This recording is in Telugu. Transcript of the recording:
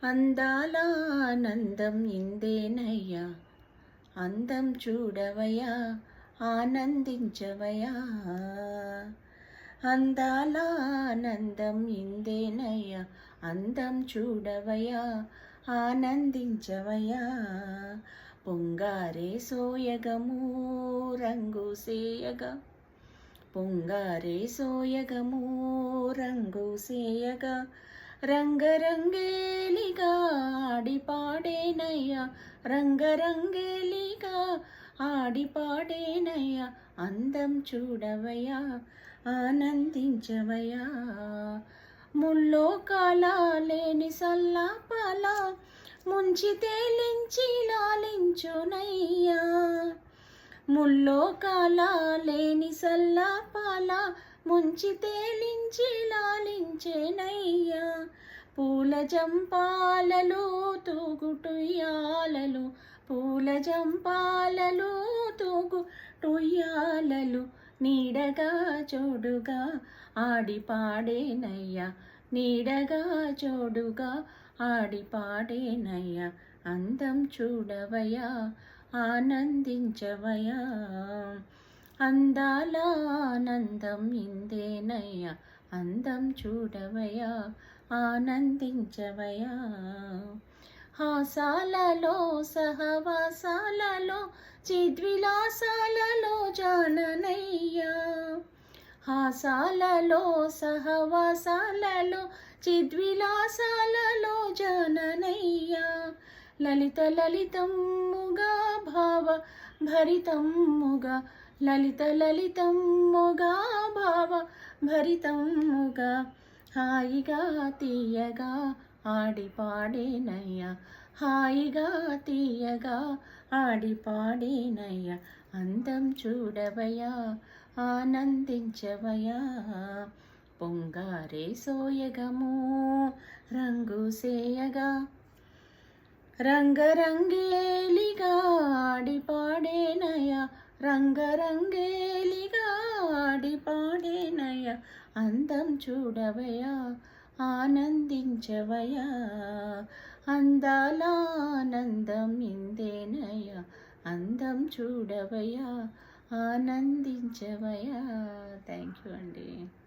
అందాల ఆనందం ఇందేనయ్యా, అందం చూడవయ్యా, ఆనందించవయ్యా. అందాల ఆనందం ఇందేనయ్యా, అందం చూడవయ్యా, ఆనందించవయ్యా. పొంగారే సోయగము రంగు సేయగా, పొంగారే సోయగము రంగు సేయగా, రంగరంగేలిగా ఆడిపాడేనయ్యా, రంగరంగేలిగా ఆడిపాడేనయ్యా. అందం చూడవయ్యా, ఆనందించవయ్యా. ముల్లోకాల లేని సల్లాపాల ముంచి తేలించి లాలించునయ్యా. ముల్లోకాల లేని సల్లాపాల ముంచి తేలించి లాలించేనయ్యా. పూల జంపాలలో తూగుటుయ్యాలలు, పూల జంపాలలో తూగుటుయ్యాలలు, నీడగా జోడుగా ఆడిపాడేనయ్యా, నీడగా జోడుగా ఆడిపాడేనయ్యా. అందం చూడవయ్యా, ఆనందించవయ్యా. అందాల ఆనందం ఇందేనయ్యా, అందం చూడవయ్యా, ఆనందించవయ్యా. హాసాలలో సహవాసాలలో చిద్విలాసాలలో జాననయ్యా, హాసాలలో సహవాసాలలో చిద్విలాసాలలో జాననయ్యా. లలిత లలితమ్ముగా భావ భరితమ్ముగా, లలిత లలితమ్ముగా భావ భరితమ్ముగా, హాయిగా తీయగా ఆడిపాడేనయ్యా, హాయిగా తీయగా ఆడిపాడేనయ్యా. అందం చూడవయ్యా, ఆనందించవయ్యా. పొంగారే సోయగము రంగు సేయగా, రంగరంగేలిగా ఆడిపాడేనయ్యా, రంగరంగేలిగా ఆడిపాడేనయ్యా. అందం చూడవయ్యా, ఆనందించవయ్యా. అందాల ఆనందం ఇందేనయ్యా, అందం చూడవయ్యా, ఆనందించవయ్యా. థ్యాంక్ యూ అండి.